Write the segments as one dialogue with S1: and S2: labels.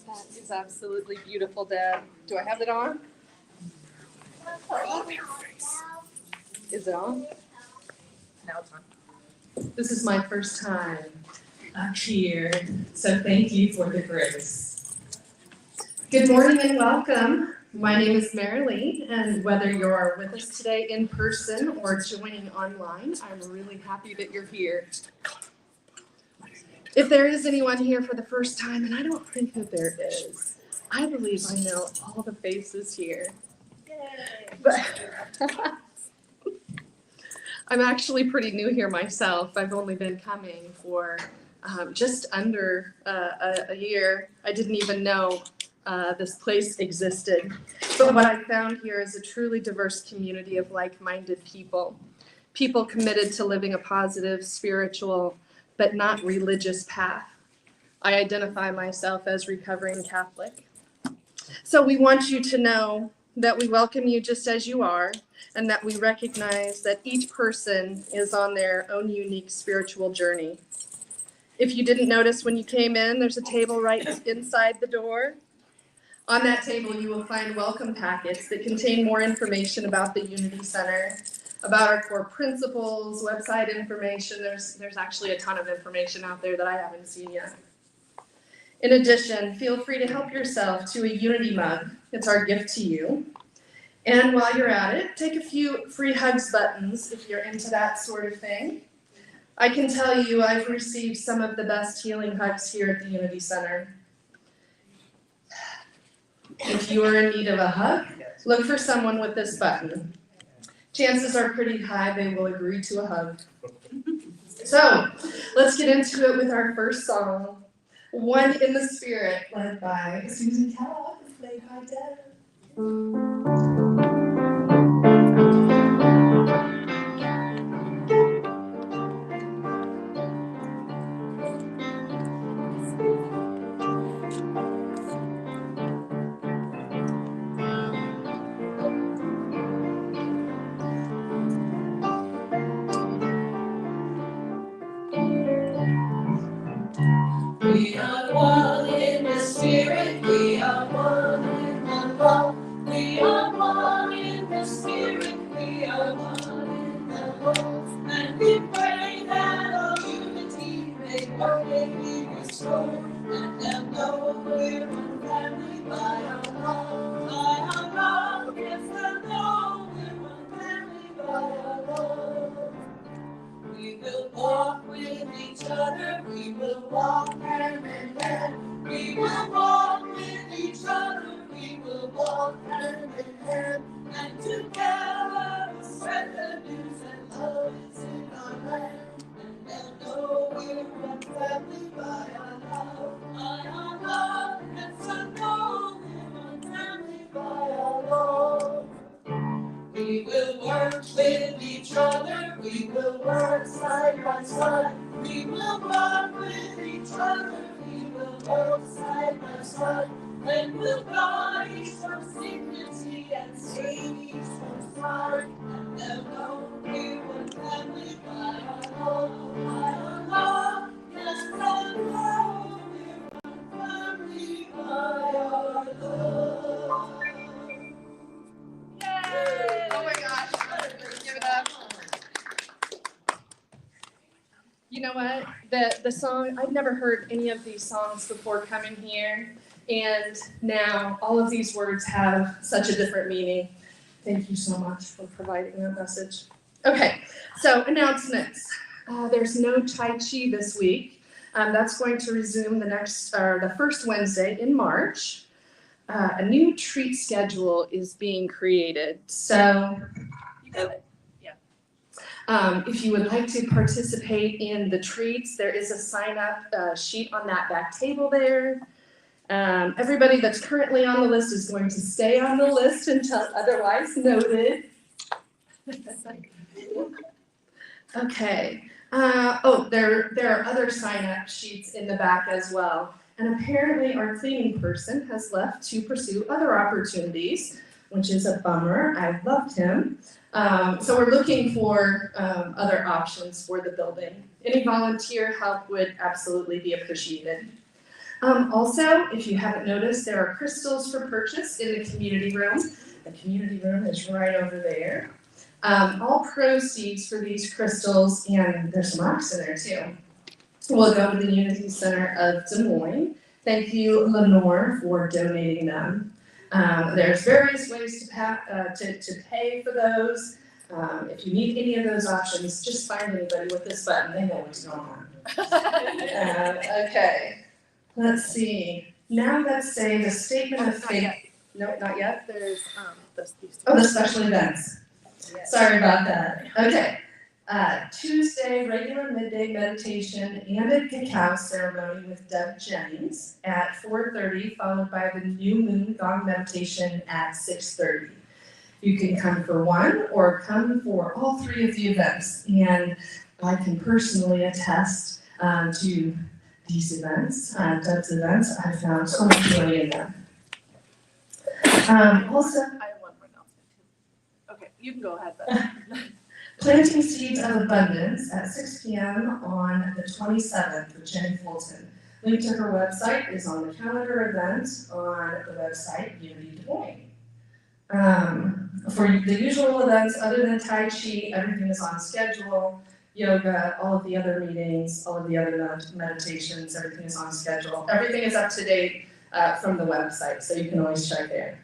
S1: That is absolutely beautiful, Deb. Do I have it on? Is it on? Now it's on. This is my first time up here, so thank you for the grace. Good morning and welcome. My name is Marilee, and whether you're with us today in person or joining online, I'm really happy that you're here. If there is anyone here for the first time, and I don't think that there is, I believe I know all the faces here. But I'm actually pretty new here myself. I've only been coming for just under a year. I didn't even know this place existed. But what I found here is a truly diverse community of like-minded people. People committed to living a positive, spiritual, but not religious path. I identify myself as recovering Catholic. So we want you to know that we welcome you just as you are, and that we recognize that each person is on their own unique spiritual journey. If you didn't notice when you came in, there's a table right inside the door. On that table, you will find welcome packets that contain more information about the Unity Center, about our core principles, website information. There's actually a ton of information out there that I haven't seen yet. In addition, feel free to help yourself to a Unity mug. It's our gift to you. And while you're at it, take a few free hugs buttons if you're into that sort of thing. I can tell you I've received some of the best healing hugs here at the Unity Center. If you are in need of a hug, look for someone with this button. Chances are pretty high they will agree to a hug. So, let's get into it with our first song, One in the Spirit, led by Susan Kellogg, played by Deb.
S2: We are one in the Spirit, we are one in the love. We are one in the Spirit, we are one in the love. And we pray that our unity may one day be restored. And they'll know we're one family by our love. By our love, yes, they'll know we're one family by our love. We will walk with each other, we will walk hand in hand. We will walk with each other, we will walk hand in hand. And together we'll spread the news and love is in our land. And they'll know we're one family by our love. By our love, and so know we're one family by our love. We will work with each other, we will work side by side. We will work with each other, we will work side by side. And we'll guard each one's dignity and save each one's pride. And they'll know we're one family by our love, by our love. Yes, they'll know we're one family by
S1: know what? The song, I've never heard any of these songs before coming here, and now all of these words have such a different meaning. Thank you so much for providing that message. Okay, so announcements. There's no Tai Chi this week. That's going to resume the first Wednesday in March. A new treat schedule is being created. So, if you would like to participate in the treats, there is a sign-up sheet on that back table there. Everybody that's currently on the list is going to stay on the list until otherwise noted. Okay. There are other sign-up sheets in the back as well. And apparently our cleaning person has left to pursue other opportunities, which is a bummer. I loved him. So we're looking for other options for the building. Any volunteer help would absolutely be appreciated. Also, if you haven't noticed, there are crystals for purchase in the community room. The community room is right over there. All proceeds for these crystals, and there's some rocks in there too, will go to the Unity Center of Des Moines. Thank you, Lenore, for donating them. There's various ways to pay for those. If you need any of those options, just find anybody with this button. They know what's going on. Okay, let's see. Now let's say the statement of faith. No, not yet.
S3: There's
S1: the special events.
S3: Yes.
S1: Sorry about that. Okay. Tuesday, regular midday meditation and a cacao ceremony with Deb Jennings at 4:30, followed by the new moon gong meditation at 6:30. You can come for one or come for all three of the events, and I can personally attest to these events, Deb's events. I found so much joy in them. Also,
S3: I have one more announcement too. Okay, you can go ahead, but.
S1: Planting Seeds of Abundance at 6 p.m. on the 27th with Jenny Fulton. Link to her website is on the calendar event on the website, Unity Des Moines. For the usual events, other than Tai Chi, everything is on schedule. Yoga, all of the other meetings, all of the other meditations, everything is on schedule. Everything is up to date from the website, so you can always check there.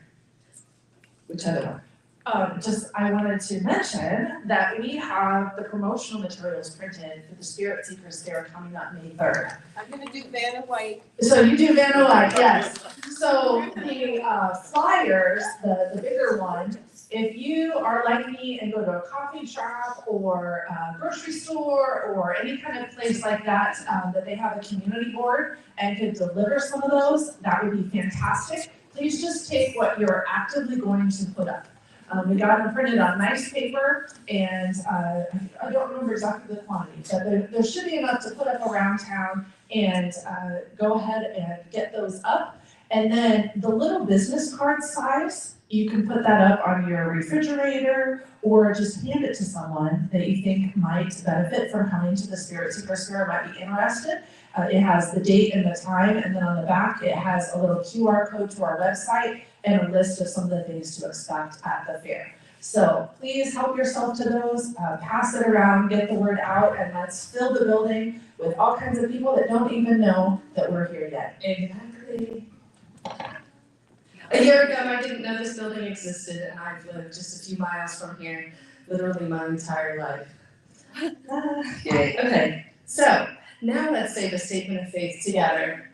S1: Which other one?
S4: I wanted to mention that we have the promotional materials printed for the Spirit Seekers Fair coming up May 3rd.
S3: I'm gonna do Vanna White.
S4: So you do Vanna White, yes. So the flyers, the bigger one, if you are like me and go to a coffee shop or a grocery store or any kind of place like that, that they have a community board and could deliver some of those, that would be fantastic. Please just take what you're actively going to put up. We got them printed on nice paper, and I don't remember exactly the quantity, but there should be enough to put up around town, and go ahead and get those up. And then the little business card size, you can put that up on your refrigerator or just hand it to someone that you think might benefit from coming to the Spirit Seekers Fair, might be interested. It has the date and the time, and then on the back, it has a little QR code to our website and a list of some of the things to expect at the fair. So please help yourself to those, pass it around, get the word out, and let's fill the building with all kinds of people that don't even know that we're here yet.
S1: Exactly. A year ago, I didn't know this building existed, and I've lived just a few miles from here, literally my entire life. Yay. Okay, so now let's say the statement of faith together.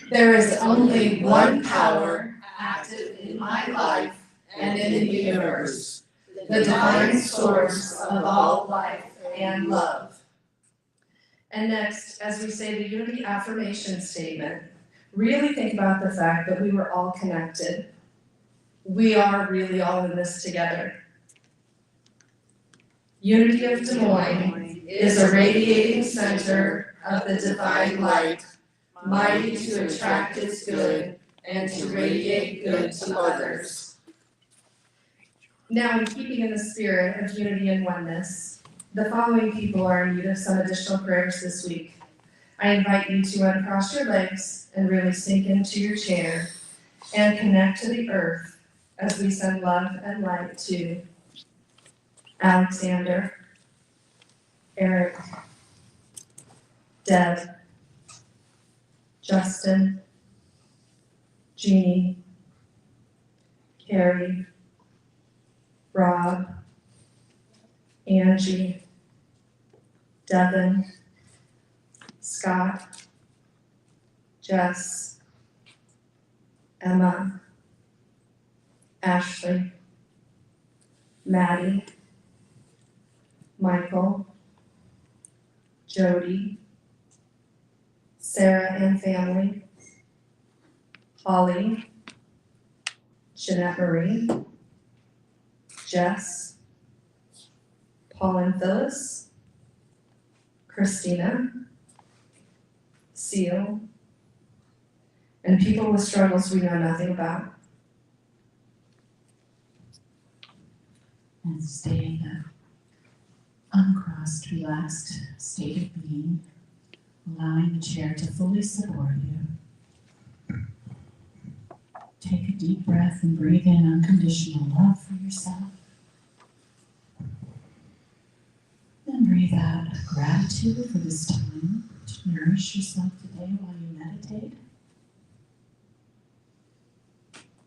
S1: There is only one power active in my life and in the universe, the divine source of all life and love. And next, as we say the Unity affirmation statement, really think about the fact that we were all connected. We are really all in this together. Unity of Des Moines is a radiating center of the divine light, mighty to attract its good and to radiate good to others. Now, in keeping in the spirit of unity and oneness, the following people are in need of some additional prayers this week. I invite you to uncross your legs and really sink into your chair and connect to the earth as we send love and light to Alexander,
S4: Eric, Deb, Justin, Jeannie, Carrie, Rob, Angie, Devin, Scott, Jess, Emma, Ashley, Maddie, Michael, Jody, Sarah and family, Holly, Jeanette Marie, Jess, Paul and Phyllis, Christina, Seal, and people with struggles we know nothing about.
S5: And stay in the uncrossed, relaxed state of being, allowing the chair to fully support you. Take a deep breath and breathe in unconditional love for yourself. Then breathe out gratitude for this time to nourish yourself today while you meditate.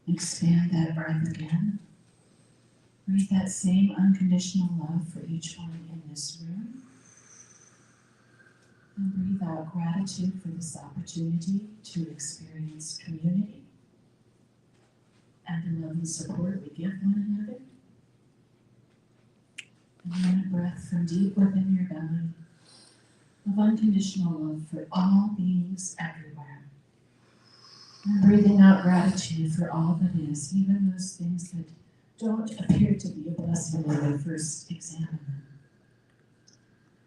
S5: Expand that breath again. Breathe that same unconditional love for each one in this room. And breathe out gratitude for this opportunity to experience community and the love and support we give one another. And then a breath from deep within your belly of unconditional love for all beings everywhere. And breathing out gratitude for all that is, even those things that don't appear to be a blessing when we first examine them.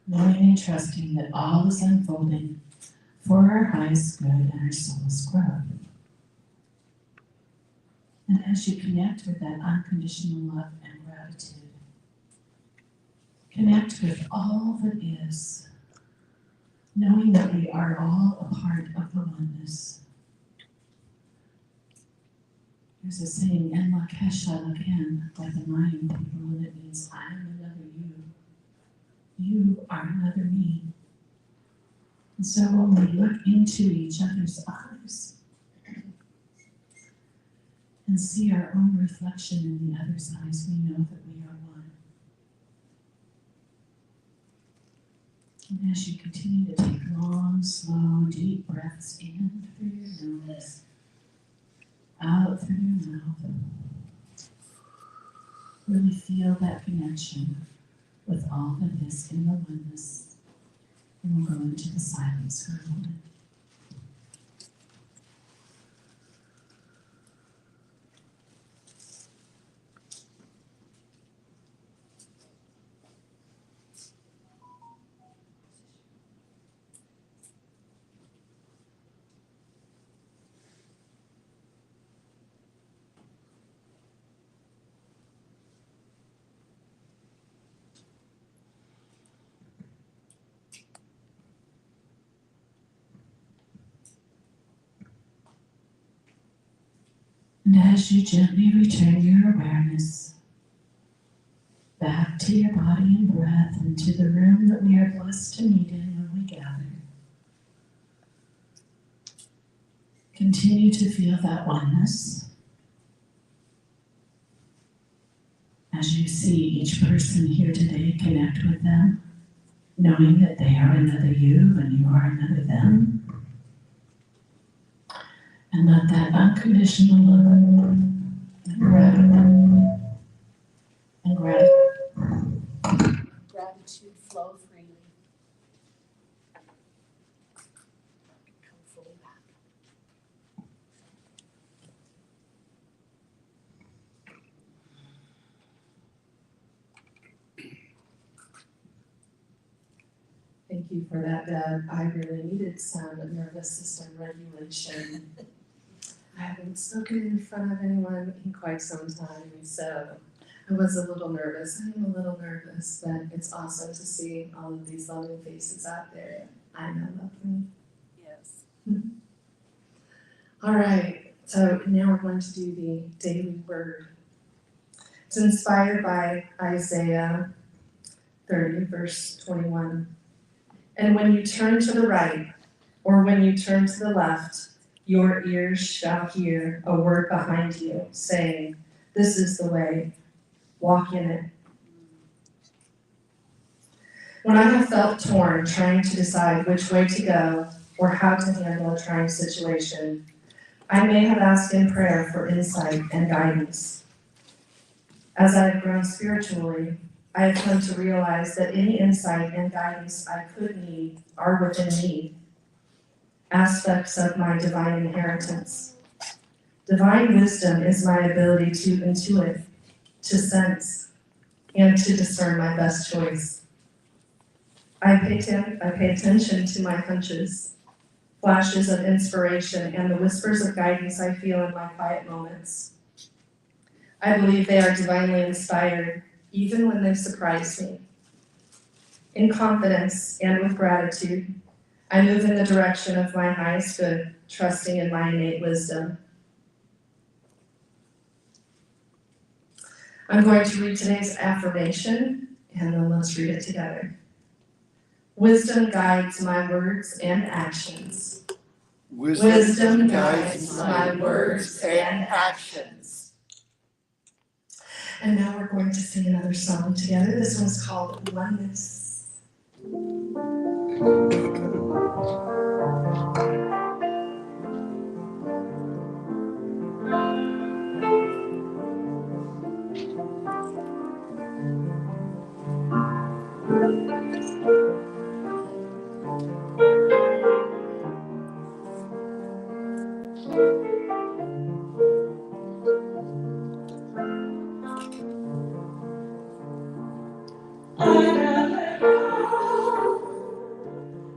S5: Knowing and trusting that all is unfolding for our highest good and our soul's growth. And as you connect with that unconditional love and gratitude, connect with all that is, knowing that we are all a part of the oneness. There's a saying, En Lakesha Laken, by the Mayan people, and it means I am another you. You are another me. And so when we look into each other's eyes and see our own reflection in the other's eyes, we know that we are one. And as you continue to take long, slow, deep breaths in through your nose, out through your mouth, really feel that connection with all that is in the oneness. And we'll go into the silence for a moment. And as you gently return your awareness back to your body and breath and to the room that we are blessed to meet in when we gather, continue to feel that oneness as you see each person here today. Connect with them, knowing that they are another you and you are another them. And let that unconditional love and gratitude flow freely. Come fully back.
S4: Thank you for that, Deb. I really needed some nervous system regulation. I haven't spoken in front of anyone in quite some time, so I was a little nervous. I'm a little nervous, but it's awesome to see all of these loving faces out there. I know love me.
S3: Yes.
S4: All right, so now we're going to do the daily word. It's inspired by Isaiah
S1: 30, verse 21. And when you turn to the right, or when you turn to the left, your ears shall hear a word behind you, saying, this is the way, walk in it. When I have felt torn trying to decide which way to go or how to handle a trying situation, I may have asked in prayer for insight and guidance. As I have grown spiritually, I have come to realize that any insight and guidance I could need are within me, aspects of my divine inheritance. Divine wisdom is my ability to intuit, to sense, and to discern my best choice. I pay attention to my hunches, flashes of inspiration, and the whispers of guidance I feel in my quiet moments. I believe they are divinely inspired, even when they surprise me. In confidence and with gratitude, I move in the direction of my highest good, trusting in my innate wisdom. I'm going to read today's affirmation, and then let's read it together. Wisdom guides my words and actions. Wisdom guides my words and actions. And now we're going to sing another song together. This one's called Oneness.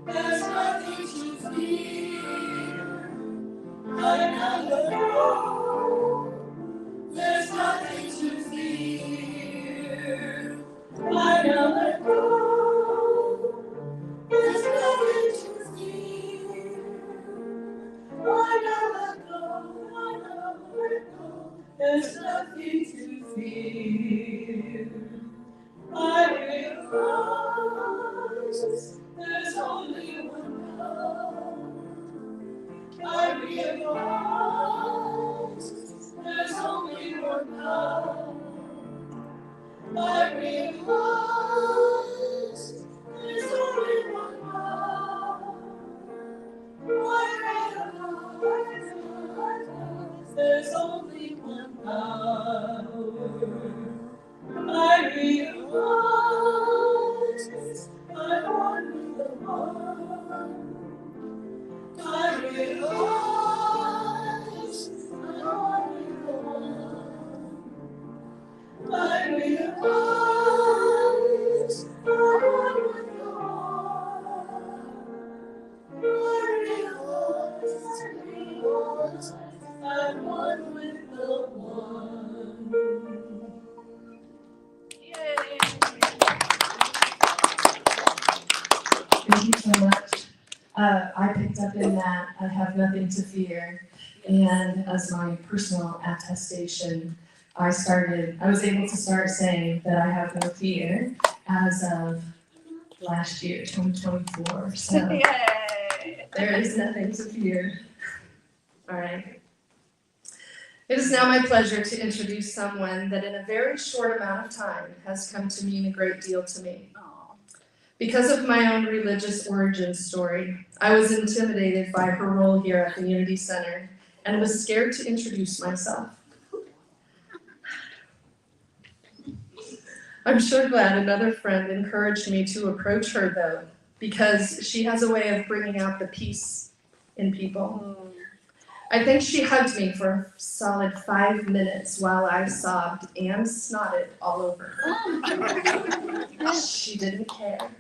S2: There's nothing to fear. I never know. There's nothing to fear. I never know. There's nothing to fear. I never know. There's nothing to fear. I realize there's only one God. I realize there's only one God. I realize there's only one God. I realize there's only one God. I realize I'm only the one. I realize I'm only the one. I realize I'm only the one. I realize I'm one with the one.
S1: Thank you so much. I picked up in that I have nothing to fear, and as my personal attestation, I was able to start saying that I have no fear as of last year, 2024. So there is nothing to fear. All right. It is now my pleasure to introduce someone that in a very short amount of time has come to mean a great deal to me. Because of my own religious origin story, I was intimidated by her role here at the Unity Center and was scared to introduce myself. I'm sure glad another friend encouraged me to approach her though, because she has a way of bringing out the peace in people. I think she hugged me for a solid 5 minutes while I sobbed and snotted all over her. She didn't care.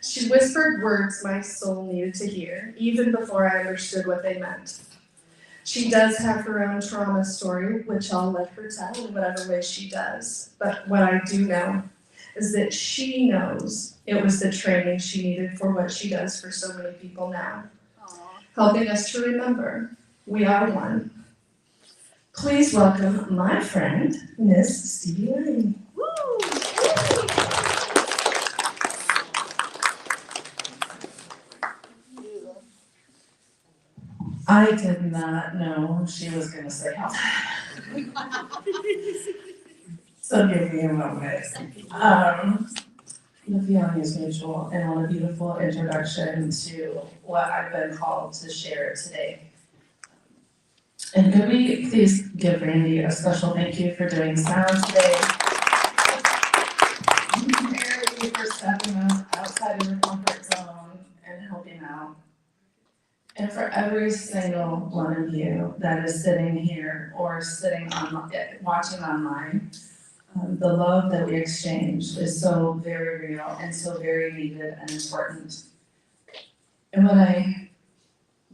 S1: She whispered words my soul needed to hear, even before I understood what they meant. She does have her own trauma story, which I'll let her tell in whatever way she does. But what I do know is that she knows it was the training she needed for what she does for so many people now. Helping us to remember we are one. Please welcome my friend, Miss Stevie Lang.
S4: I did not know she was gonna say all that. So give me a moment. The feeling is mutual and what a beautiful introduction to what I've been called to share today. And could we please give Randy a special thank you for doing sound today? Thank you for stepping outside of your comfort zone and helping out. And for every single one of you that is sitting here or sitting on, watching online, the love that we exchange is so very real and so very needed and important. And when I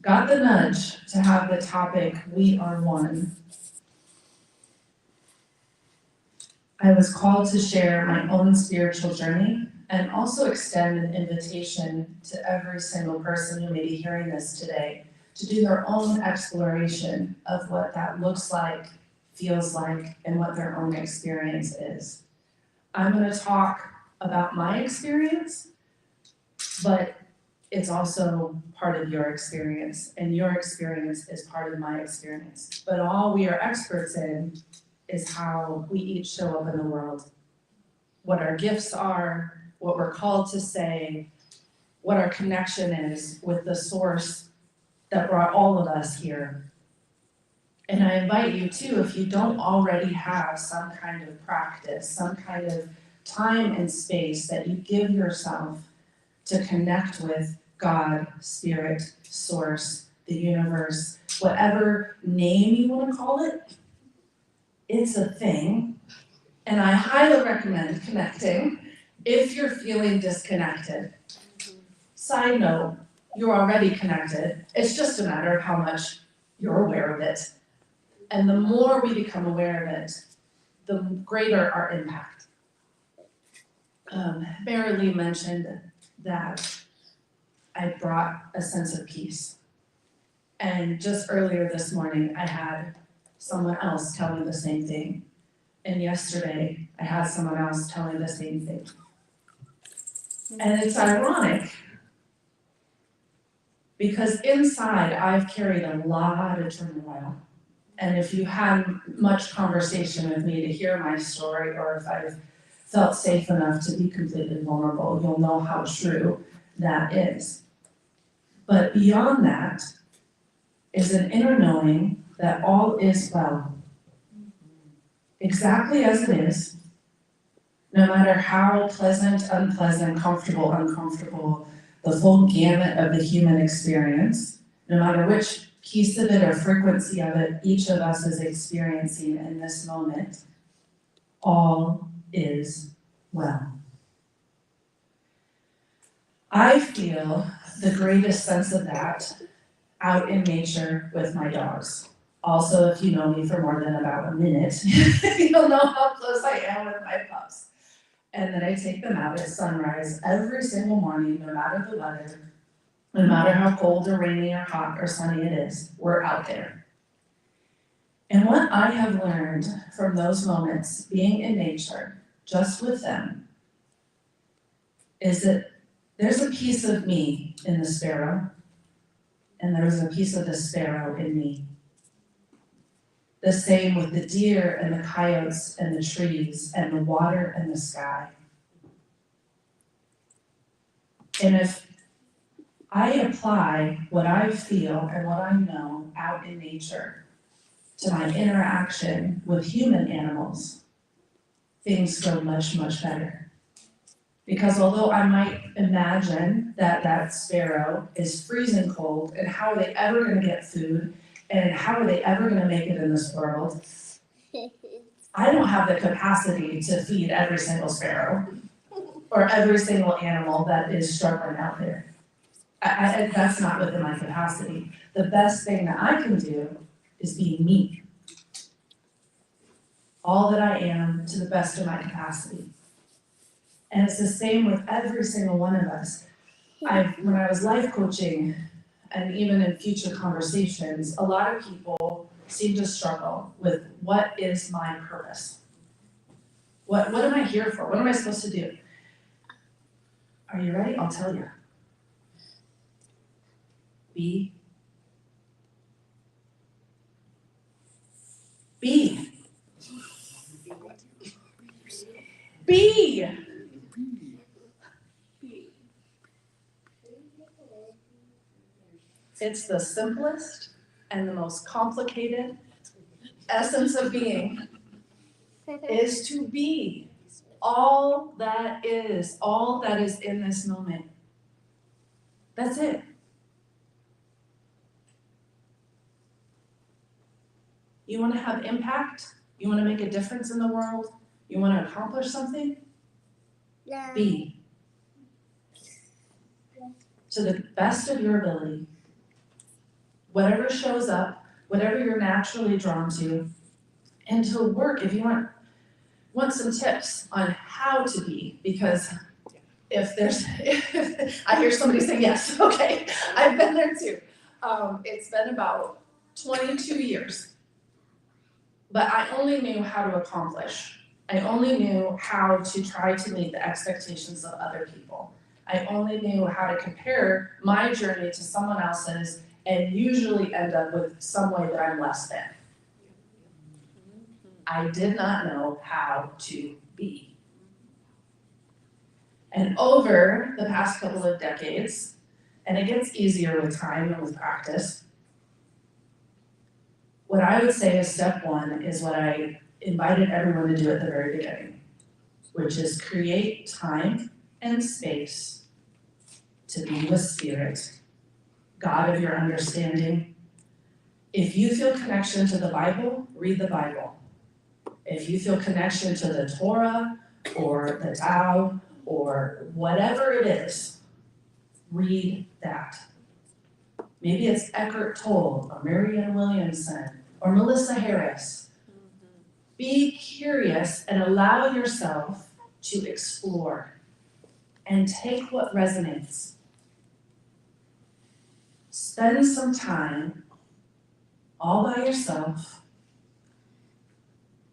S4: got the nudge to have the topic, "We Are One," I was called to share my own spiritual journey and also extend an invitation to every single person who may be hearing this today to do their own exploration of what that looks like, feels like, and what their own experience is. I'm gonna talk about my experience, but it's also part of your experience, and your experience is part of my experience. But all we are experts in is how we each show up in the world. What our gifts are, what we're called to say, what our connection is with the source that brought all of us here. And I invite you too, if you don't already have some kind of practice, some kind of time and space that you give yourself to connect with God, Spirit, Source, the universe, whatever name you want to call it, it's a thing. And I highly recommend connecting if you're feeling disconnected. Side note, you're already connected. It's just a matter of how much you're aware of it. And the more we become aware of it, the greater our impact. Mary Lee mentioned that I brought a sense of peace. And just earlier this morning, I had someone else tell me the same thing. And yesterday, I had someone else tell me the same thing. And it's ironic, because inside I've carried a lot of turmoil. And if you had much conversation with me to hear my story, or if I've felt safe enough to be completely vulnerable, you'll know how true that is. But beyond that is an inner knowing that all is well. Exactly as it is, no matter how pleasant, unpleasant, comfortable, uncomfortable, the full gamut of the human experience, no matter which piece of it or frequency of it each of us is experiencing in this moment, all is well. I feel the greatest sense of that out in nature with my dogs. Also, if you know me for more than about a minute, you'll know how close I am with my pups. And then I take them out at sunrise every single morning, no matter the weather, no matter how cold or rainy or hot or sunny it is, we're out there. And what I have learned from those moments, being in nature, just with them, is that there's a piece of me in the sparrow, and there's a piece of the sparrow in me. The same with the deer and the coyotes and the trees and the water and the sky. And if I apply what I feel and what I know out in nature to my interaction with human animals, things go much, much better. Because although I might imagine that that sparrow is freezing cold, and how are they ever gonna get food, and how are they ever gonna make it in this world, I don't have the capacity to feed every single sparrow or every single animal that is struggling out there. That's not within my capacity. The best thing that I can do is be me. All that I am to the best of my capacity. And it's the same with every single one of us. When I was life coaching, and even in future conversations, a lot of people seem to struggle with what is my purpose? What am I here for? What am I supposed to do? Are you ready? I'll tell you. Be Be. It's the simplest and the most complicated essence of being is to be all that is in this moment. That's it. You want to have impact? You want to make a difference in the world? You want to accomplish something? Be. To the best of your ability. Whatever shows up, whatever you're naturally drawn to, and to work if you want some tips on how to be, because if I hear somebody say yes, okay, I've been there too. It's been about 22 years, but I only knew how to accomplish. I only knew how to try to meet the expectations of other people. I only knew how to compare my journey to someone else's and usually end up with some way that I'm less than. I did not know how to be. And over the past couple of decades, and it gets easier with time and with practice, what I would say is step one is what I invited everyone to do at the very beginning, which is create time and space to be with Spirit, God of your understanding. If you feel connection to the Bible, read the Bible. If you feel connection to the Torah or the Tao or whatever it is, read that. Maybe it's Eckhart Tolle or Marianne Williamson or Melissa Harris. Be curious and allow yourself to explore and take what resonates. Spend some time all by yourself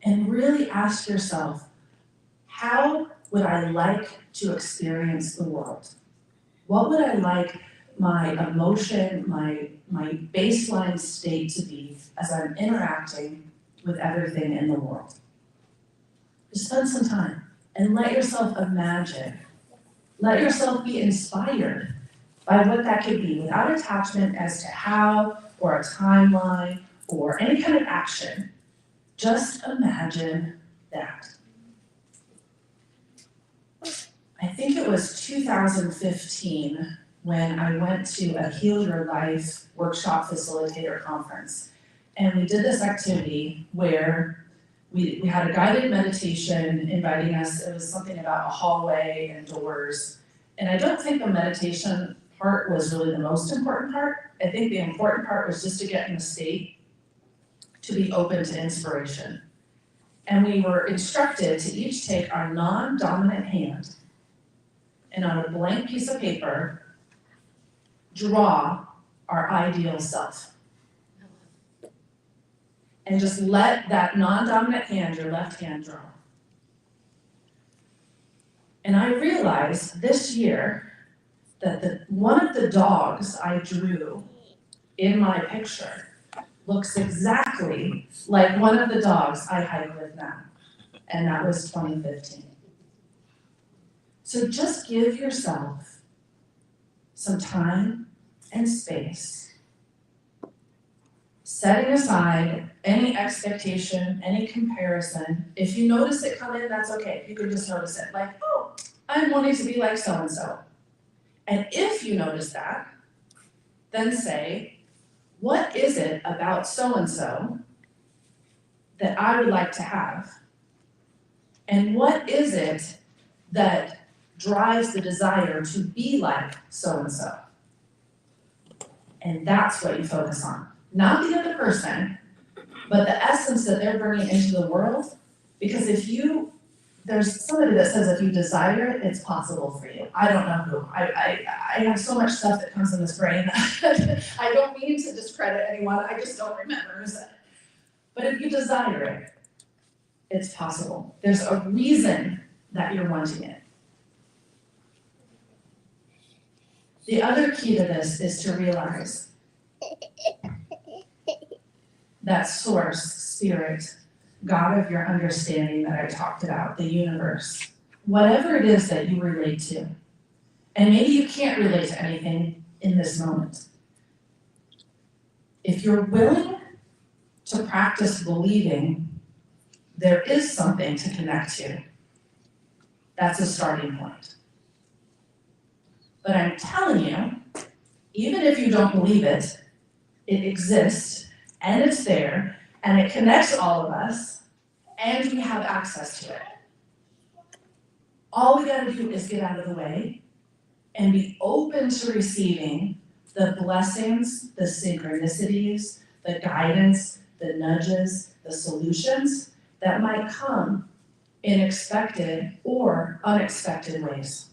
S4: and really ask yourself, how would I like to experience the world? What would I like my emotion, my baseline state to be as I'm interacting with everything in the world? Just spend some time and let yourself imagine. Let yourself be inspired by what that could be without attachment as to how or a timeline or any kind of action. Just imagine that. I think it was 2015 when I went to a Heal Your Life workshop facilitator conference. And we did this activity where we had a guided meditation inviting us. It was something about a hallway and doors. And I don't think the meditation part was really the most important part. I think the important part was just to get in a state to be open to inspiration. And we were instructed to each take our non-dominant hand and on a blank piece of paper, draw our ideal self. And just let that non-dominant hand, your left hand, draw. And I realized this year that one of the dogs I drew in my picture looks exactly like one of the dogs I hike with now. And that was 2015. So just give yourself some time and space, setting aside any expectation, any comparison. If you notice it come in, that's okay. You can just notice it. Like, oh, I'm wanting to be like so-and-so. And if you notice that, then say, what is it about so-and-so that I would like to have? And what is it that drives the desire to be like so-and-so? And that's what you focus on. Not the other person, but the essence that they're bringing into the world. Because there's somebody that says if you desire it, it's possible for you. I don't know who. I have so much stuff that comes in this brain. I don't mean to discredit anyone, I just don't remember who said it. But if you desire it, it's possible. There's a reason that you're wanting it. The other key to this is to realize that source, spirit, God of your understanding that I talked about, the universe, whatever it is that you relate to, and maybe you can't relate to anything in this moment, if you're willing to practice believing there is something to connect to, that's a starting point. But I'm telling you, even if you don't believe it, it exists, and it's there, and it connects all of us, and we have access to it. All we gotta do is get out of the way and be open to receiving the blessings, the synchronicities, the guidance, the nudges, the solutions that might come in expected or unexpected ways.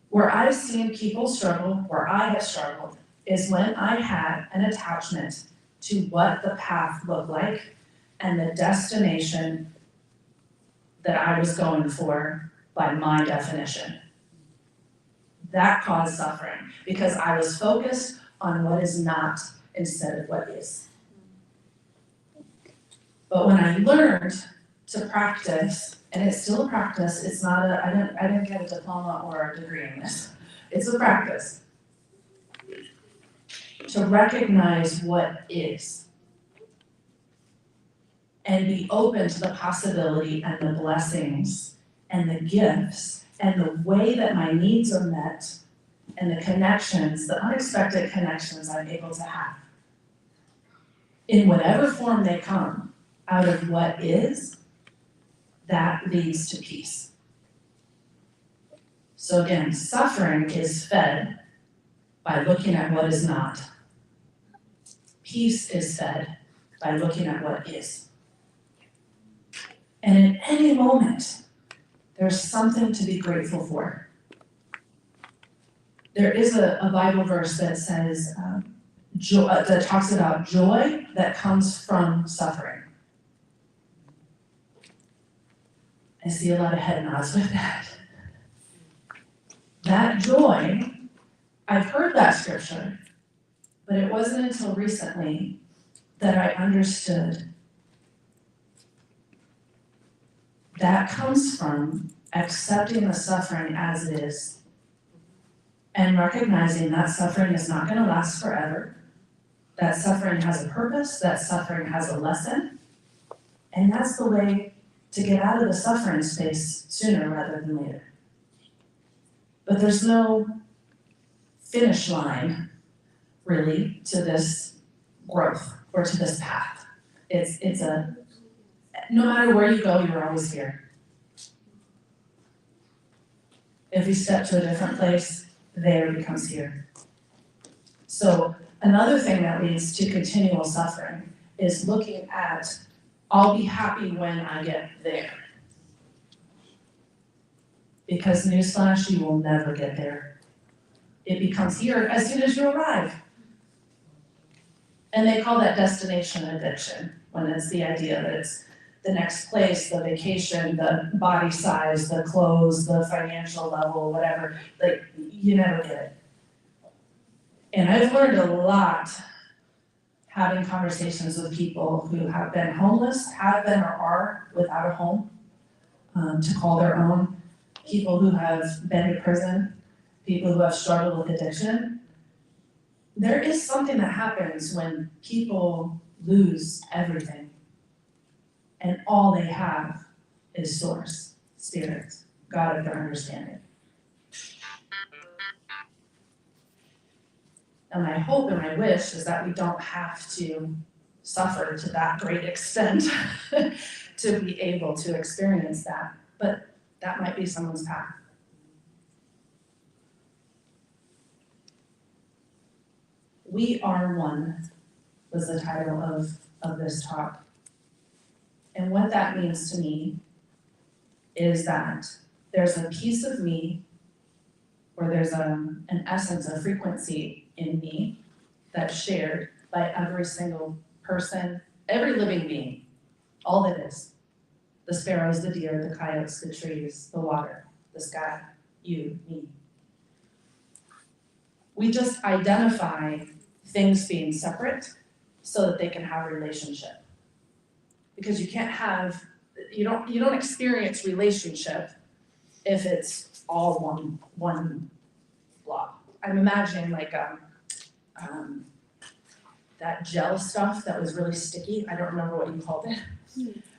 S4: Where I've seen people struggle, where I have struggled, is when I had an attachment to what the path looked like and the destination that I was going for by my definition. That caused suffering because I was focused on what is not instead of what is. But when I learned to practice, and it's still a practice, it's not a, I didn't get a diploma or a degree in this. It's a practice. To recognize what is. And be open to the possibility and the blessings and the gifts and the way that my needs are met and the connections, the unexpected connections I'm able to have. In whatever form they come, out of what is, that leads to peace. So again, suffering is fed by looking at what is not. Peace is fed by looking at what is. And in any moment, there's something to be grateful for. There is a Bible verse that says, that talks about joy that comes from suffering. I see a lot of head nods with that. That joy, I've heard that scripture, but it wasn't until recently that I understood that comes from accepting the suffering as it is and recognizing that suffering is not going to last forever. That suffering has a purpose, that suffering has a lesson, and that's the way to get out of the suffering space sooner rather than later. But there's no finish line, really, to this growth or to this path. It's a, no matter where you go, you're always here. If you step to a different place, there becomes here. So another thing that leads to continual suffering is looking at, I'll be happy when I get there. Because newsflash, you will never get there. It becomes here as soon as you arrive. And they call that destination addiction, when it's the idea that it's the next place, the vacation, the body size, the clothes, the financial level, whatever, like, you never get it. And I've learned a lot having conversations with people who have been homeless, have been or are without a home to call their own, people who have been to prison, people who have struggled with addiction. There is something that happens when people lose everything and all they have is source, spirit, God of their understanding. And my hope and my wish is that we don't have to suffer to that great extent to be able to experience that, but that might be someone's path. We Are One was the title of this talk. And what that means to me is that there's a piece of me, or there's an essence, a frequency in me that's shared by every single person, every living being, all that is. The sparrows, the deer, the coyotes, the trees, the water, the sky, you, me. We just identify things being separate so that they can have a relationship. Because you can't have you don't experience relationship if it's all one blob. I'm imagining like that gel stuff that was really sticky, I don't remember what you called it.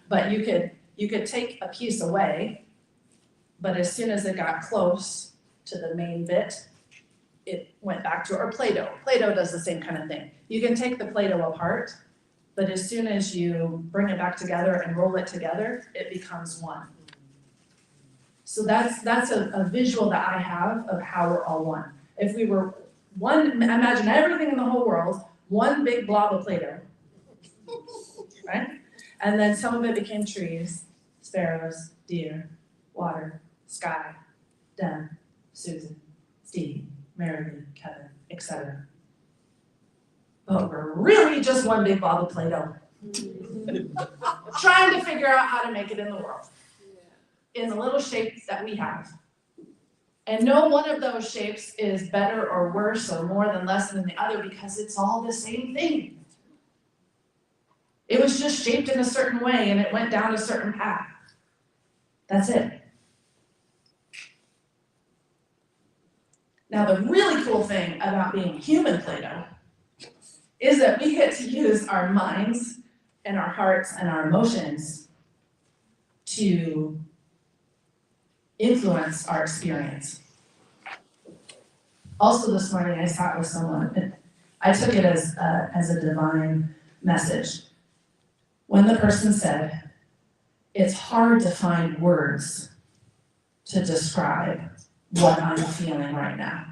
S4: But you could take a piece away, but as soon as it got close to the main bit, it went back to, or Play-Doh. Play-Doh does the same kind of thing. You can take the Play-Doh apart, but as soon as you bring it back together and roll it together, it becomes one. So that's a visual that I have of how we're all one. If we were one, imagine everything in the whole world, one big blob of Play-Doh, right? And then some of it became trees, sparrows, deer, water, sky, Deb, Susan, Stevie, Mary, Kevin, etc. But we're really just one big blob of Play-Doh. Trying to figure out how to make it in the world, in the little shapes that we have. And no one of those shapes is better or worse or more than less than the other because it's all the same thing. It was just shaped in a certain way and it went down a certain path. That's it. Now the really cool thing about being human Play-Doh is that we get to use our minds and our hearts and our emotions to influence our experience. Also this morning I sat with someone and I took it as a divine message. When the person said, it's hard to find words to describe what I'm feeling right now.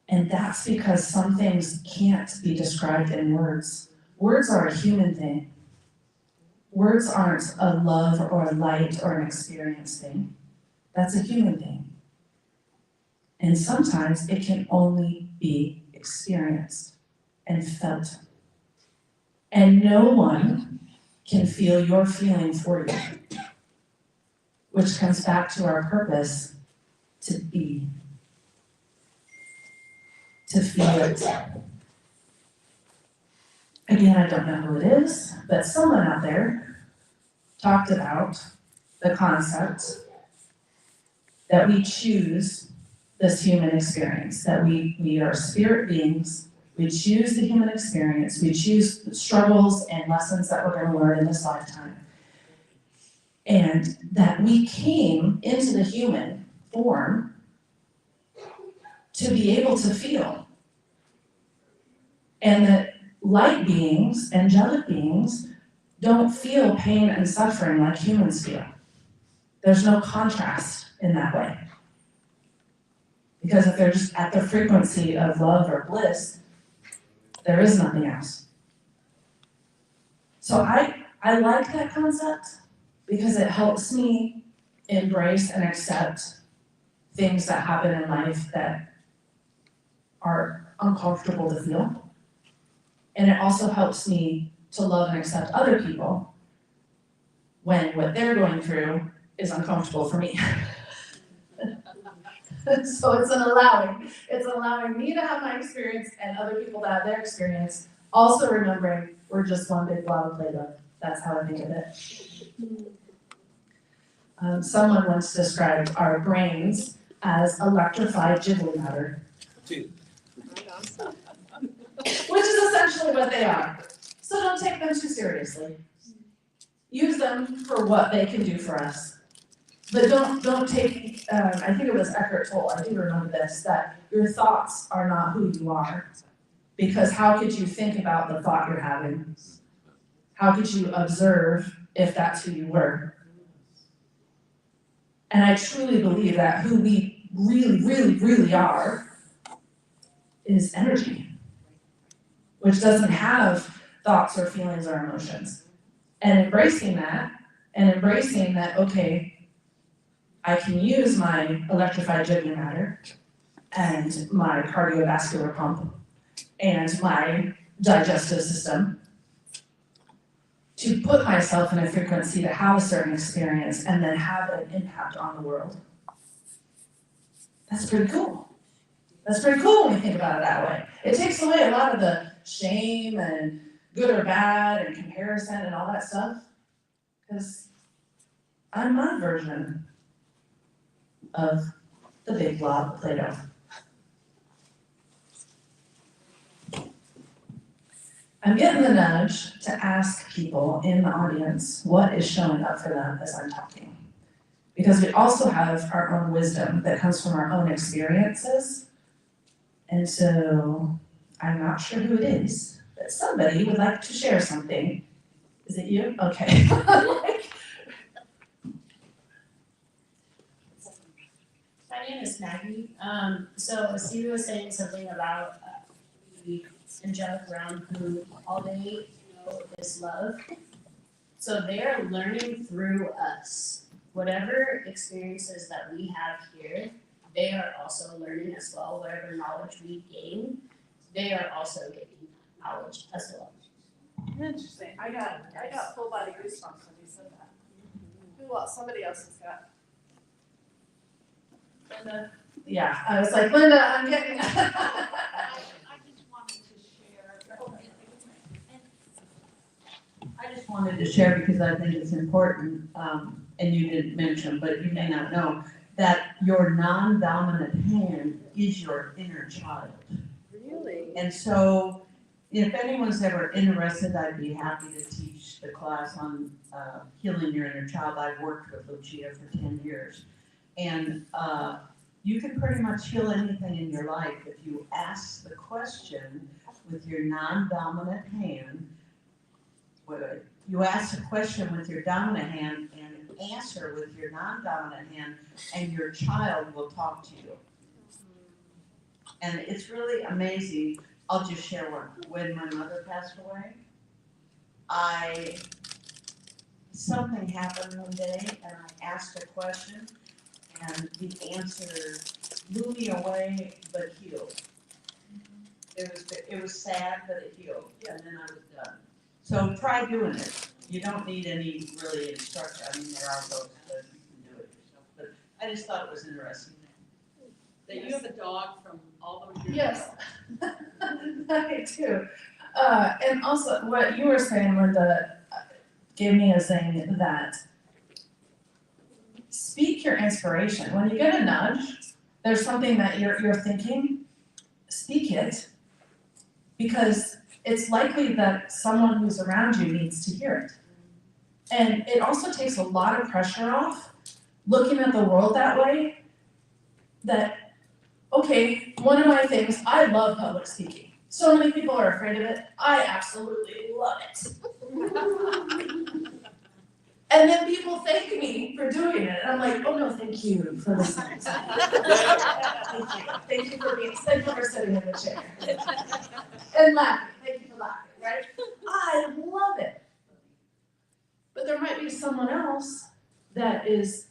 S4: And that's because some things can't be described in words. Words are a human thing. Words aren't a love or a light or an experience thing. That's a human thing. And sometimes it can only be experienced and felt. And no one can feel your feeling for you, which comes back to our purpose to be, to feel it. Again, I don't know who it is, but someone out there talked about the concept that we choose this human experience, that we are spirit beings, we choose the human experience, we choose the struggles and lessons that we're going to learn in this lifetime. And that we came into the human form to be able to feel. And that light beings, angelic beings, don't feel pain and suffering like humans feel. There's no contrast in that way. Because if they're just at the frequency of love or bliss, there is nothing else. So I like that concept because it helps me embrace and accept things that happen in life that are uncomfortable to feel. And it also helps me to love and accept other people when what they're going through is uncomfortable for me. So it's allowing me to have my experience and other people to have their experience, also remembering we're just one big blob of Play-Doh. That's how I think of it. Someone once described our brains as electrified jiggly matter, which is essentially what they are. So don't take them too seriously. Use them for what they can do for us. But don't take, I think it was Eckhart Tolle, I do remember this, that your thoughts are not who you are. Because how could you think about the thought you're having? How could you observe if that's who you were? And I truly believe that who we really, really, really are is energy, which doesn't have thoughts or feelings or emotions. And embracing that, okay, I can use my electrified jiggly matter and my cardiovascular pump and my digestive system to put myself in a frequency to have a certain experience and then have an impact on the world. That's pretty cool. That's pretty cool when you think about it that way. It takes away a lot of the shame and good or bad and comparison and all that stuff. Because I'm my version of the big blob of Play-Doh. I'm getting the nudge to ask people in the audience what is showing up for them as I'm talking. Because we also have our own wisdom that comes from our own experiences. And so I'm not sure who it is, but somebody would like to share something. Is it you? Okay.
S5: My name is Maggie. So Stevie was saying something about the angelic realm who all they know is love. So they are learning through us. Whatever experiences that we have here, they are also learning as well. Whatever knowledge we gain, they are also gaining knowledge as well.
S3: Interesting. I got full body goosebumps when you said that. Who else? Somebody else has got. Linda.
S4: Yeah, I was like, Linda, I'm getting.
S6: I just wanted to share. I just wanted to share because I think it's important, and you didn't mention, but you may not know, that your non-dominant hand is your inner child.
S1: Really?
S6: And so, if anyone's ever interested, I'd be happy to teach the class on healing your inner child. I've worked with Lucia for 10 years. And you can pretty much heal anything in your life if you ask the question with your non-dominant hand. You ask a question with your dominant hand and answer with your non-dominant hand, and your child will talk to you. And it's really amazing. I'll just share one. When my mother passed away, something happened one day, and I asked a question, and the answer blew me away, but healed. It was sad, but it healed, and then I was done. So try doing it. You don't need any really instruction. I mean, there are those that you can do it yourself, but I just thought it was interesting.
S2: That you have a dog from all those years
S4: Yes.
S2: ago.
S4: I do. And also, what you were saying, Linda, gave me a thing that speak your inspiration. When you get a nudge, there's something that you're thinking, speak it, because it's likely that someone who's around you needs to hear it. And it also takes a lot of pressure off looking at the world that way, that, okay, one of my things, I love public speaking. So many people are afraid of it. I absolutely love it. And then people thank me for doing it. And I'm like, oh no, thank you for listening. Thank you. Thank you for sitting in the chair. And laughing. Thank you for laughing, right? I love it. But there might be someone else that is,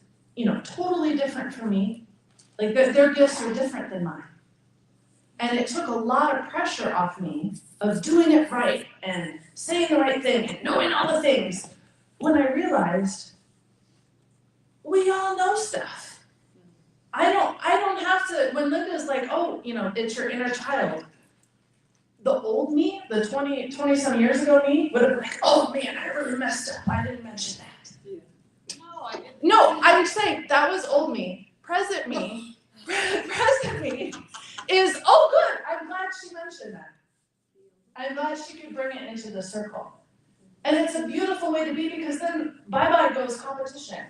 S4: totally different from me. Like their gifts are different than mine. And it took a lot of pressure off me of doing it right and saying the right thing and knowing all the things, when I realized we all know stuff. I don't have to, when Linda's like, oh, it's your inner child. The old me, the 20 some years ago me, would have been like, oh man, I really messed up. I didn't mention that.
S2: No, I didn't.
S4: No, I'm saying that was old me. Present me is, oh good, I'm glad she mentioned that. I'm glad she could bring it into the circle. And it's a beautiful way to be, because then bye-bye goes competition.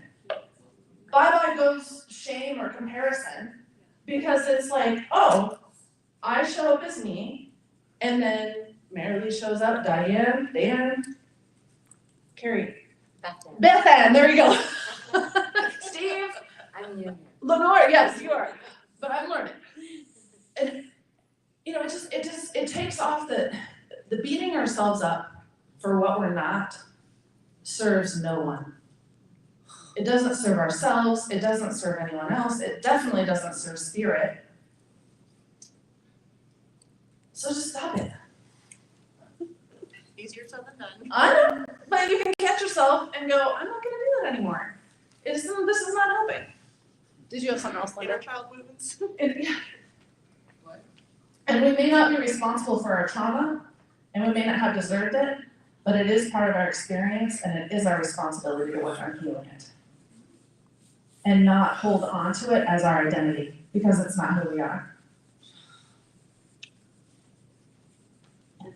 S4: Bye-bye goes shame or comparison, because it's like, oh, I show up as me, and then Marilee shows up, Diane, Dan, Carrie. Beth Ann, there you go. Steve.
S1: I'm new.
S4: Lenore, yes, you are, but I'm learning. And, it takes off the beating ourselves up for what we're not serves no one. It doesn't serve ourselves, it doesn't serve anyone else, it definitely doesn't serve spirit. So just stop it.
S2: Easier said than done.
S4: I know, but you can catch yourself and go, I'm not gonna do that anymore. This is not helping.
S3: Did you have something else, Linda?
S2: Inner child movements.
S4: And we may not be responsible for our trauma, and we may not have deserved it, but it is part of our experience and it is our responsibility to work on healing it. And not hold on to it as our identity, because it's not who we are.
S6: In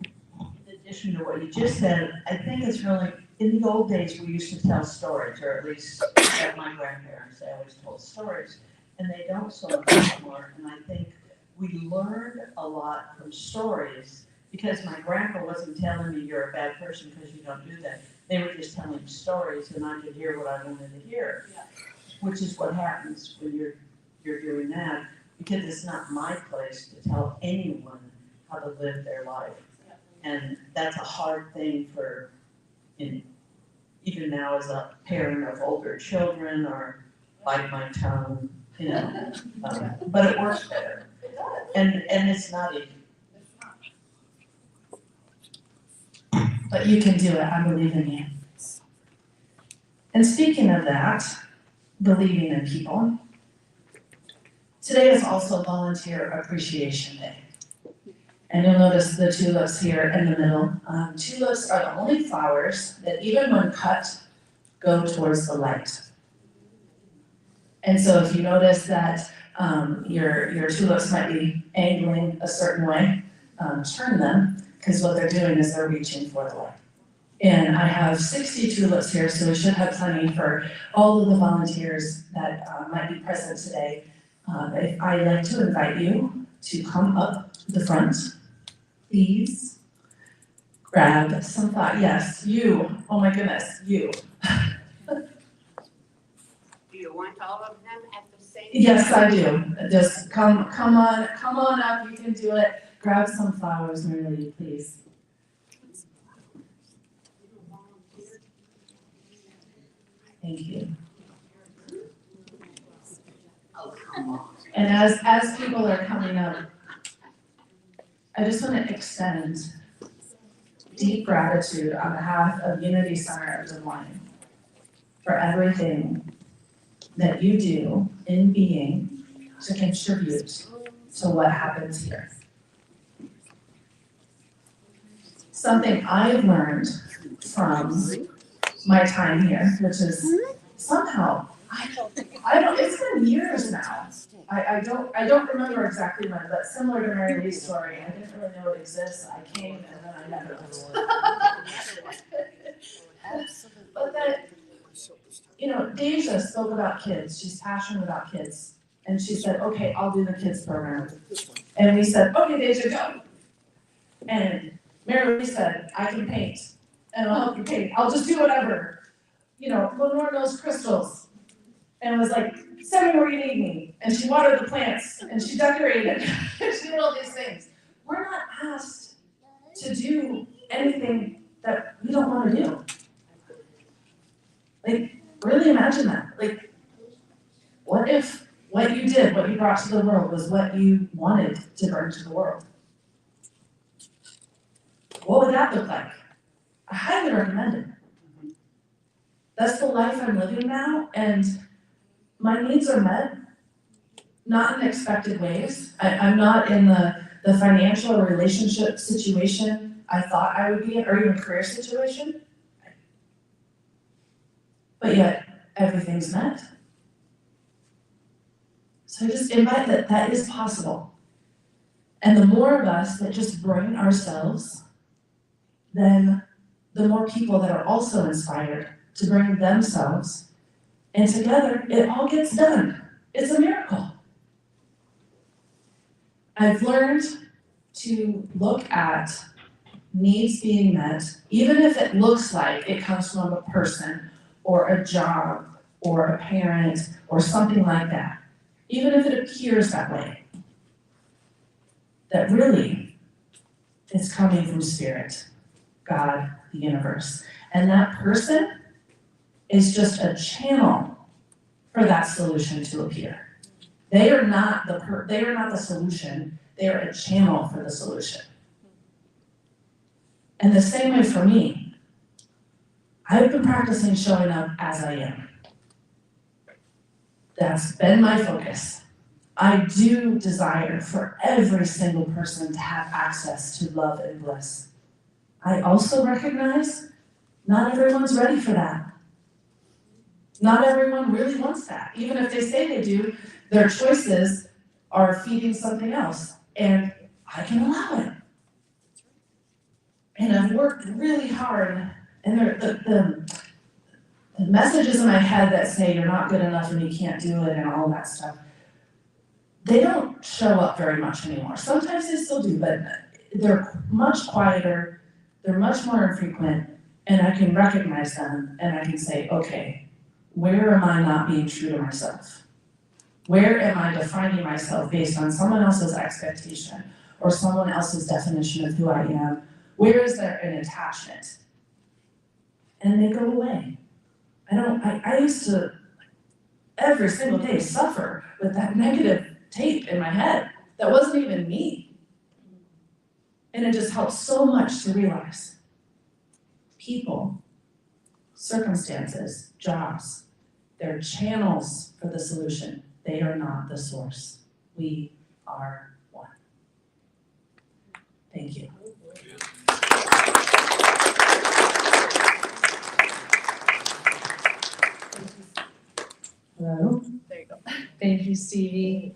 S6: addition to what you just said, I think it's really, in the old days, we used to tell stories, or at least at my grandparents, they always told stories, and they don't so much anymore. And I think we learned a lot from stories, because my grandpa wasn't telling me you're a bad person because you don't do that. They were just telling me stories, and I could hear what I wanted to hear, which is what happens when you're doing that, because it's not my place to tell anyone how to live their life. And that's a hard thing for, even now as a parent of older children, or bite my tongue, but it works better. And it's not easy.
S4: But you can do it, I believe in you. And speaking of that, believing in people, today is also Volunteer Appreciation Day. And you'll notice the tulips here in the middle. Tulips are the only flowers that even when cut, go towards the light. And so if you notice that your tulips might be angling a certain way, turn them, because what they're doing is they're reaching for the light. And I have 60 tulips here, so we should have plenty for all of the volunteers that might be present today. I'd like to invite you to come up the front. Please grab some thought. Yes, you. Oh my goodness, you.
S2: Do you want all of them at the same?
S4: Yes, I do. Just come on up. You can do it. Grab some flowers, Mary, please. Thank you.
S2: Oh, come on.
S4: And as people are coming up, I just want to extend deep gratitude on behalf of Unity Center of Des Moines for everything that you do in being to contribute to what happens here. Something I've learned from my time here, which is somehow, I don't, it's been years now. I don't remember exactly when, but similar to Mary Lee's story, I didn't really know it exists. I came and then I never left. But that, Deja spoke about kids. She's passionate about kids. And she said, okay, I'll do the kids program. And we said, okay, Deja, go. And Mary Lee said, I can paint. And I'll help you paint. I'll just do whatever. Lenore knows crystals. And was like, send me where you need me. And she watered the plants. And she decorated. And she did all these things. We're not asked to do anything that we don't want to do. Really imagine that. What if what you did, what you brought to the world, was what you wanted to bring to the world? What would that look like? I highly recommend it. That's the life I'm living now, and my needs are met, not in expected ways. I'm not in the financial or relationship situation I thought I would be in, or even career situation. But yet, everything's met. So I just invite that is possible. And the more of us that just bring ourselves, then the more people that are also inspired to bring themselves, and together it all gets done. It's a miracle. I've learned to look at needs being met, even if it looks like it comes from a person or a job or a parent or something like that, even if it appears that way, that really it's coming from Spirit, God, the universe. And that person is just a channel for that solution to appear. They are not the solution, they are a channel for the solution. And the same way for me, I've been practicing showing up as I am. That's been my focus. I do desire for every single person to have access to love and bliss. I also recognize not everyone's ready for that. Not everyone really wants that. Even if they say they do, their choices are feeding something else, and I can allow it. And I've worked really hard, and the messages in my head that say you're not good enough and you can't do it and all that stuff, they don't show up very much anymore. Sometimes they still do, but they're much quieter, they're much more infrequent, and I can recognize them and I can say, okay, where am I not being true to myself? Where am I defining myself based on someone else's expectation or someone else's definition of who I am? Where is there an attachment? And they go away. I used to every single day suffer with that negative tape in my head that wasn't even me. And it just helped so much to realize people, circumstances, jobs, they're channels for the solution. They are not the source. We are one. Thank you. Hello.
S1: There you go.
S4: Thank you, Stevie.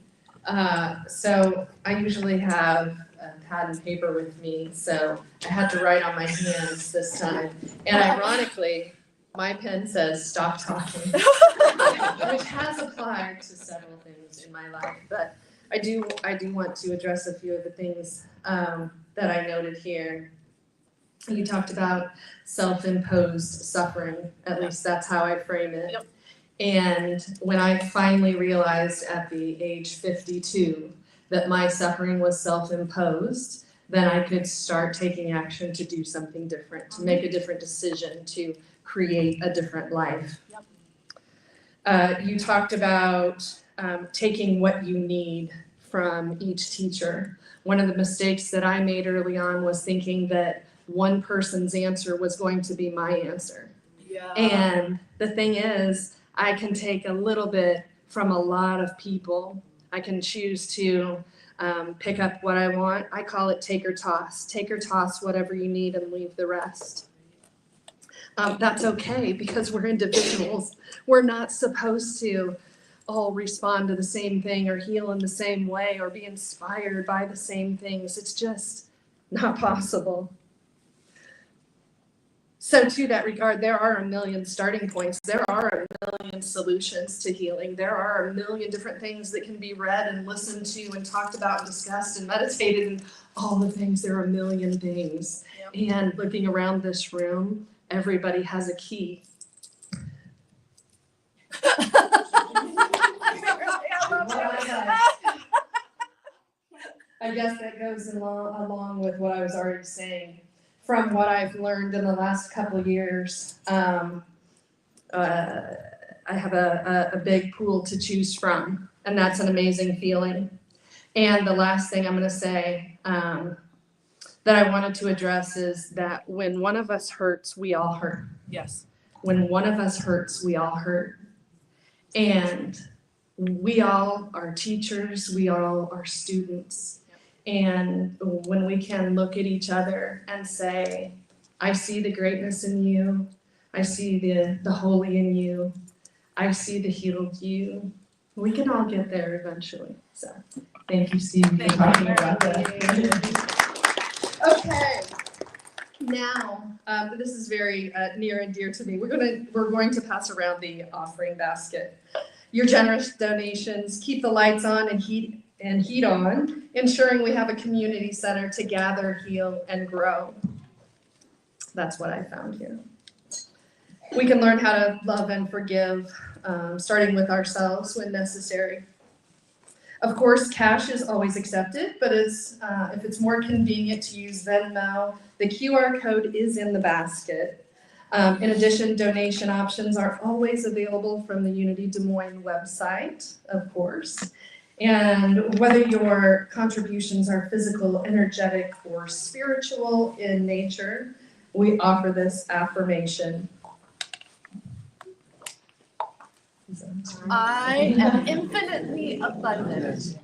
S4: So I usually have a pad and paper with me, so I had to write on my hands this time. And ironically, my pen says stop talking, which has applied to several things in my life. But I do want to address a few of the things that I noted here. You talked about self-imposed suffering, at least that's how I frame it.
S1: Yep.
S4: And when I finally realized at the age 52 that my suffering was self-imposed, then I could start taking action to do something different, to make a different decision, to create a different life.
S1: Yep.
S4: You talked about taking what you need from each teacher. One of the mistakes that I made early on was thinking that one person's answer was going to be my answer.
S1: Yeah.
S4: And the thing is, I can take a little bit from a lot of people. I can choose to pick up what I want. I call it take or toss. Take or toss whatever you need and leave the rest. That's okay because we're individuals. We're not supposed to all respond to the same thing or heal in the same way or be inspired by the same things. It's just not possible. So to that regard, there are a million starting points. There are a million solutions to healing. There are a million different things that can be read and listened to and talked about and discussed and meditated and all the things. There are a million things. Yep. And looking around this room, everybody has a key. I guess that goes along with what I was already saying. From what I've learned in the last couple of years, I have a big pool to choose from, and that's an amazing feeling. And the last thing I'm going to say that I wanted to address is that when one of us hurts, we all hurt.
S1: Yes.
S4: When one of us hurts, we all hurt. And we all are teachers, we all are students. And when we can look at each other and say, I see the greatness in you, I see the holy in you, I see the healed you, we can all get there eventually. So thank you, Stevie, for talking about that.
S1: Okay. Now, this is very near and dear to me. We're going to pass around the offering basket. Your generous donations keep the lights on and heat on, ensuring we have a community center to gather, heal, and grow. That's what I found here. We can learn how to love and forgive, starting with ourselves when necessary. Of course, cash is always accepted, but if it's more convenient to use Venmo, the QR code is in the basket. In addition, donation options are always available from the Unity Des Moines website, of course. And whether your contributions are physical, energetic, or spiritual in nature, we offer this affirmation.
S3: I am infinitely abundant.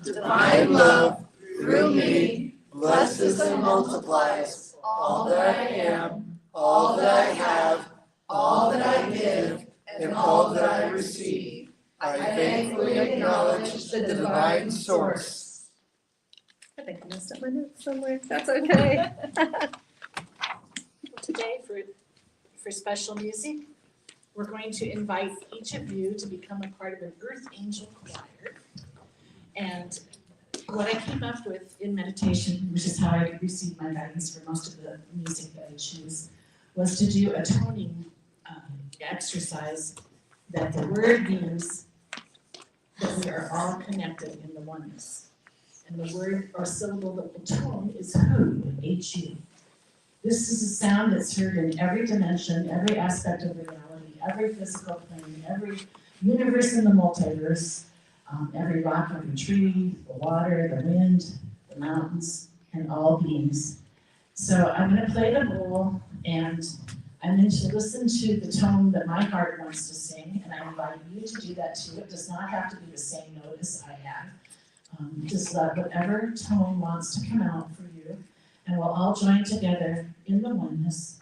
S2: Divine love, through me, blesses and multiplies all that I am, all that I have, all that I give, and all that I receive. I thankfully acknowledge the divine source.
S1: I think I messed up my notes somewhere. That's okay.
S3: Today, for special music, we're going to invite each of you to become a part of an Earth Angel Choir. And what I came up with in meditation, which is how I received my guidance for most of the music that I choose, was to do a toning exercise that the word means that we are all connected in the oneness. And the word or syllable that will tone is hu, H-U. This is a sound that's heard in every dimension, every aspect of reality, every physical plane, every universe in the multiverse, every rock, every tree, the water, the wind, the mountains, and all beings. So I'm going to play the bowl, and I'm going to listen to the tone that my heart wants to sing, and I invite you to do that too. It does not have to be the same note as I have. Just let whatever tone wants to come out for you, and we'll all join together in the oneness,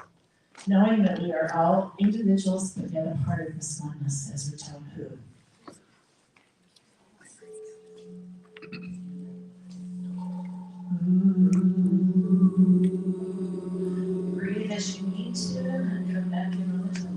S3: knowing that we are all individuals but yet a part of this oneness as we tone who. Breathe as you need to and come back in on the tone.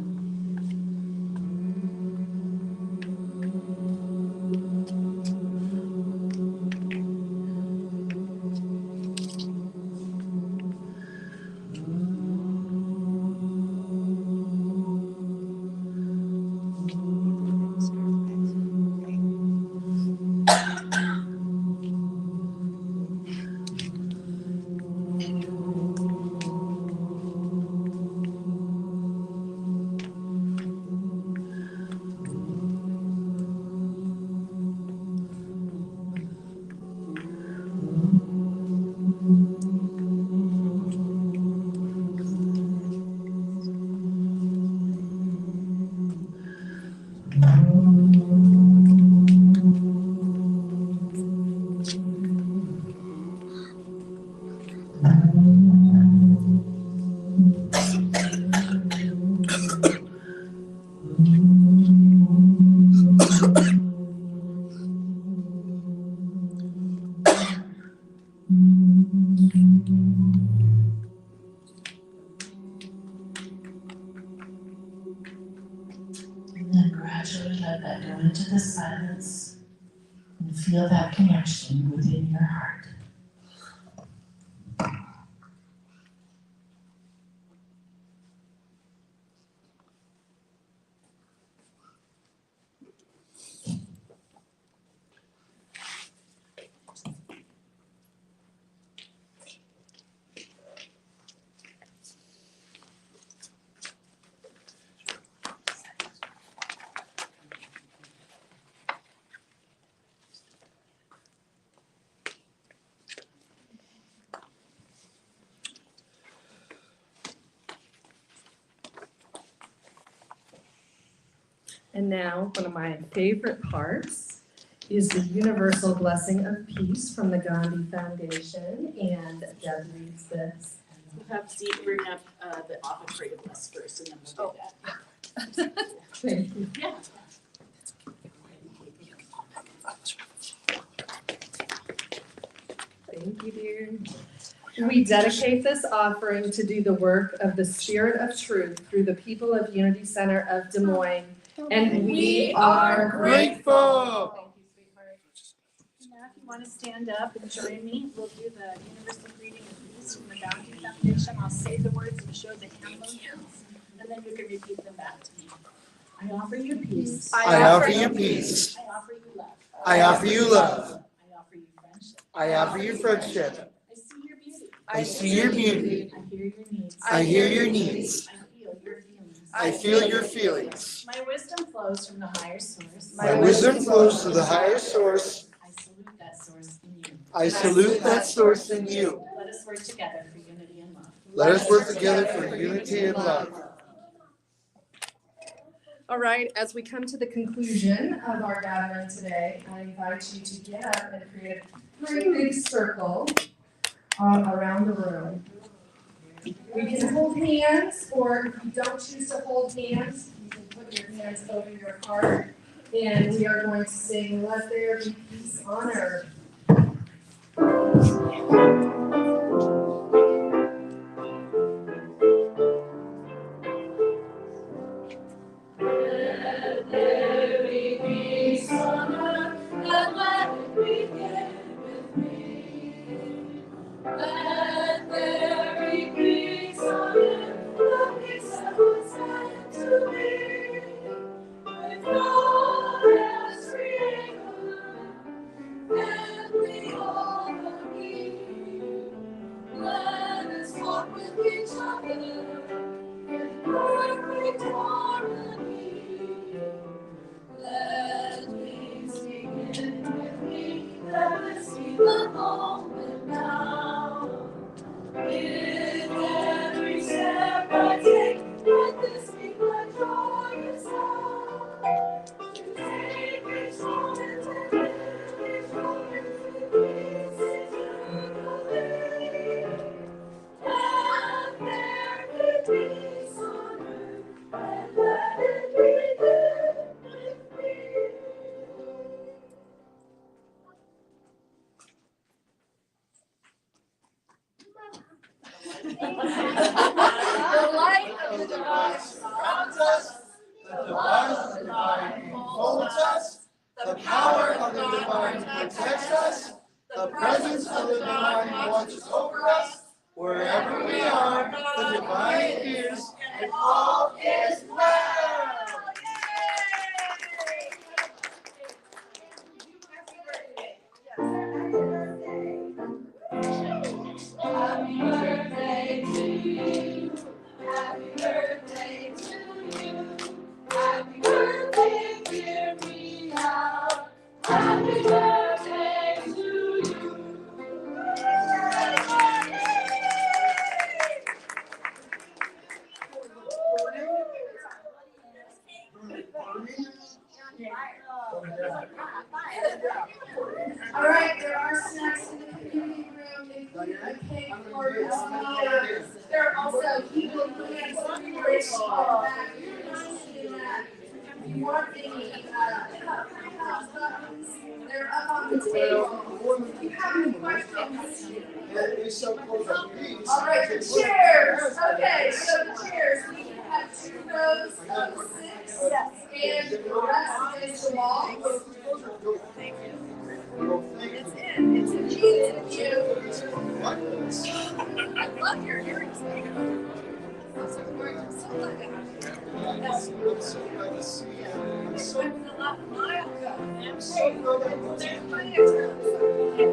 S3: And then gradually let that go into the silence and feel that connection within your heart.
S1: And now, one of my favorite parts is the universal blessing of peace from the Gandhi Foundation, and Deb reads this.
S3: We'll have Steve bring up the offertory bless first, and then we'll do that.
S1: Thank you.
S3: Yeah.
S1: Thank you, dear. We dedicate this offering to do the work of the Spirit of Truth through the people of Unity Center of Des Moines, and we are
S2: Grateful.
S3: Thank you, sweetheart. Now, if you want to stand up and join me, we'll do the universal greeting of peace from the Gandhi Foundation. I'll say the words and show the hand motions, and then you can repeat them back to me. I offer you peace.
S2: I offer you peace.
S3: I offer you love.
S2: I offer you love.
S3: I offer you friendship.
S2: I offer you friendship.
S3: I see your beauty.
S2: I see your beauty.
S3: I hear your needs.
S2: I hear your needs.
S3: I feel your feelings.
S2: I feel your feelings.
S3: My wisdom flows from the higher source.
S2: My wisdom flows to the higher source.
S3: I salute that source in you.
S2: I salute that source in you.
S3: Let us work together for unity and love.
S2: Let us work together for unity and love.
S1: All right, as we come to the conclusion of our gathering today, I invite you to get up and create a pretty big circle around the room.
S4: hands, or if you don't choose to hold hands, you can put your hands over your heart. And we are going to sing Let There Be Peace on Earth.
S2: Let there be peace on earth, and let it begin with me. Let there be peace on earth, the peace that was meant to be. With God as creator, and we all agree. Let us walk with each other in perfect harmony. Let peace begin with me. Let us be the moment now. With every step I take, let this be my joyous sound. To take each moment and live each moment with peace eternally. Let there be peace on earth, and let it begin with me.
S7: The light of the divine surrounds us, the love of the divine enfolds us, the power of the divine protects us, the presence of the divine watches over us. Wherever we are, the divine is, and all is well.
S2: Happy birthday to you. Happy birthday to you. Happy birthday, dear Mia. Happy birthday to you.
S4: All right, there are snacks in the community room, including a cake for Miss Mia. There are also people who have some rich back. You're not seeing that. If you want any cup buttons, they're up on the table. If you have any questions. All right, the chairs. Okay, so the chairs, we can have 2 rows of 6, and the rest is the walls.
S7: It's in you. I love your earrings. Those are gorgeous. So look at them. That's a lot of miles. They're pretty expensive.